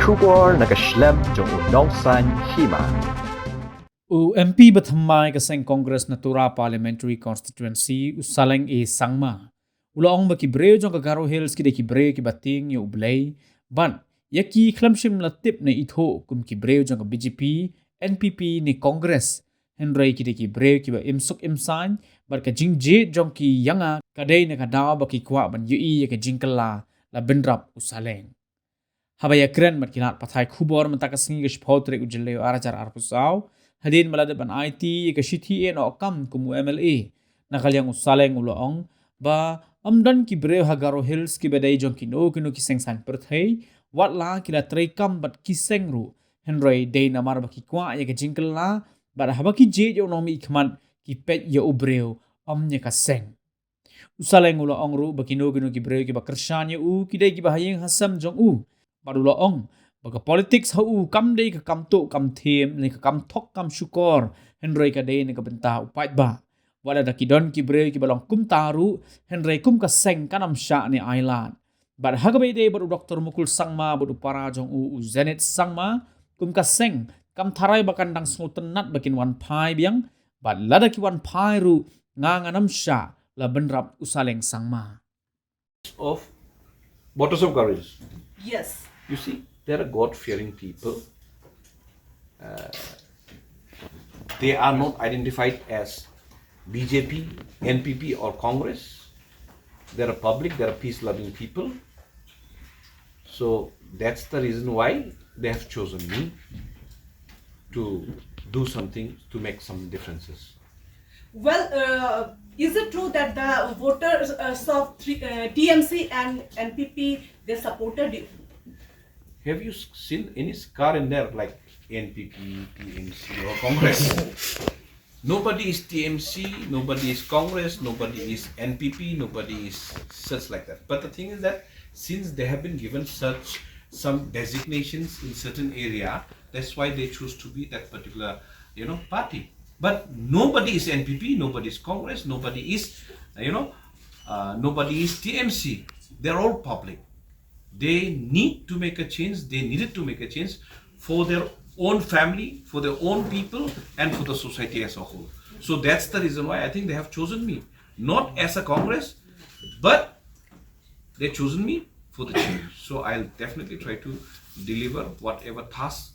sugar nakaslem jong unongsan Hima. MP Bathamai kaseng Congress Natura Parliamentary Constituency Saleng Sangma. Ulaong makibreo jong Kagaro Hills kide kibreo ki bating yo ublay ban yaki klamshim latip na itho kum kibreo jong BJP NPP ni Congress Henry kide kibreo ki ba imsuk imsan bar ka jingje jong ki yanga kadai na kadaw ba ki kwa ban yui ya ka jingkala la bendrap usaleng. Habaya kren matkinat pathai khubor mantakasngi ke shpautre ujelle arajar arpusaw hadin malada ban IT ke shithi no kam kumu MLA nakalyang usaleng uloong ba amdan ki breu hagaro hills ki bedai jong kino ki sengsan perthai wat la kila trekam bat ki sengru henry day namar ba ki kwa ya ke jingkel la ba haba ki je yo nomi ikman ki pet ya ubreu amnya ka seng usaleng uloong ru ba kino ki breu ki ba kershan ya u ki dai ki ba hayeng hasam jong u Baru ong baga politics hau kam dei ka kam to kam them ni ka kam thok kam syukor henry ka dei ni ka benta upat ba wala da kidon ki bre ki balong kum taru henry kum ka seng kanam sha ni Ailad bar hagabe dei baru Dr. Mukul sangma baru para jong u Zenith sangma kum ka seng kam tharai bakan dang smutenat bakin wan pai biang bat lada ki wan pai ru nganganam sha la benrap usaleng sangma of waters of courage. Yes. You see, they are God-fearing people. They are not identified as BJP, NPP or Congress. They are public, they are peace-loving people. So that's the reason why they have chosen me to do something to make some differences. Well, is it true that the voters of TMC and NPP, they supported you? Have you seen any scar in there like NPP, TMC or Congress? Nobody is TMC, nobody is Congress, nobody is NPP, nobody is such like that. But the thing is that since they have been given such some designations in certain area, that's why they choose to be that particular, party. But nobody is NPP, nobody is Congress, nobody is, nobody is TMC. They're all public. They need to make a change. They needed to make a change for their own family, for their own people, and for the society as a whole. So that's the reason why I think they have chosen me, not as a Congress, but they've chosen me for the change. So I'll definitely try to deliver whatever task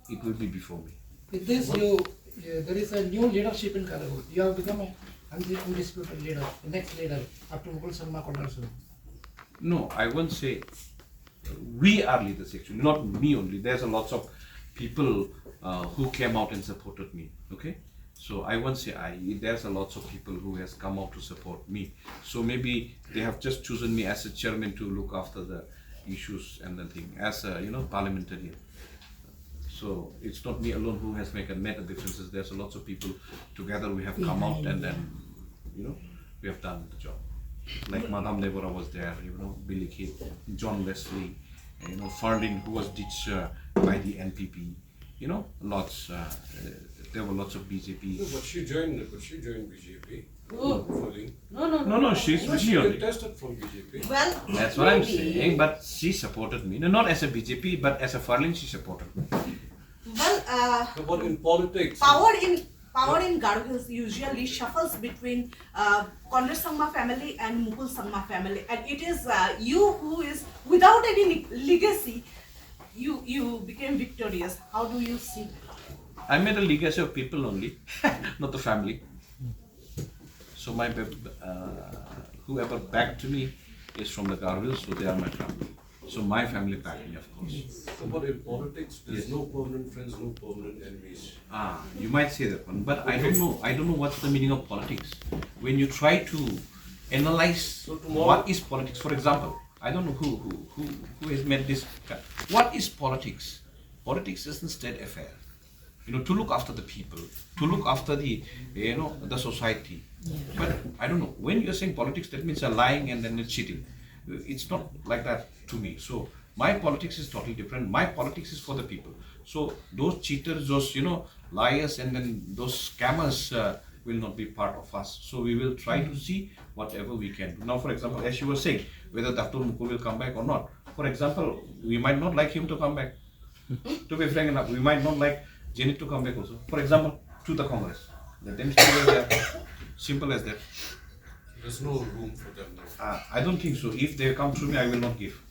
it will be before me. With this, there is a new leadership in Kalagur. You have become an undisputed leader, the next leader after Mukul Sharma Kondarsu. No, I won't say we are leaders actually, not me only. There's a lots of people who came out and supported me. Okay, so I won't say I. There's a lots of people who has come out to support me. So maybe they have just chosen me as a chairman to look after the issues and the thing as a parliamentarian. So it's not me alone who has made a differences. There's a lots of people together. We have come out and then we have done the job. Like Madam Deborah was there, Billy Kid, John Wesley, Farlin who was ditched by the NPP, lots. There were lots of BJP. No, but she joined BJP. No, she's with me only. Tested from BJP. Well, That's what I'm saying. But she supported me. No, not as a BJP, but as a Farlin, she supported me. well, But in politics, power in Garo Hills usually shuffles between Congress Sangma family and Mukul Sangma family, and it is you who is without any legacy. You became victorious. How do you see? I made a legacy of people only, not the family. So my whoever backed me is from the Garville, so they are my family. So my family backed me, of course. so but in politics, there's no permanent friends, no permanent enemies. You might say that one, but I don't know. I don't know what's the meaning of politics. When you try to analyze what is politics, for example, I don't know who has made this. What is politics? Politics is a state affair. To look after the people, to look after the the society. But I don't know. When you're saying politics, that means you're lying and then you're cheating. It's not like that to me. So my politics is totally different. My politics is for the people. So those cheaters, those liars, and then those scammers will not be part of us. So we will try to see whatever we can do. Now, for example, as you were saying, whether Dr. Mukul will come back or not, For example, we might not like him to come back. To be frank enough, we might not like Zenith to come back also. For example, to the Congress. Let them stay where they are. Simple as that. There's no room for them now. I don't think so. If they come through me, I will not give.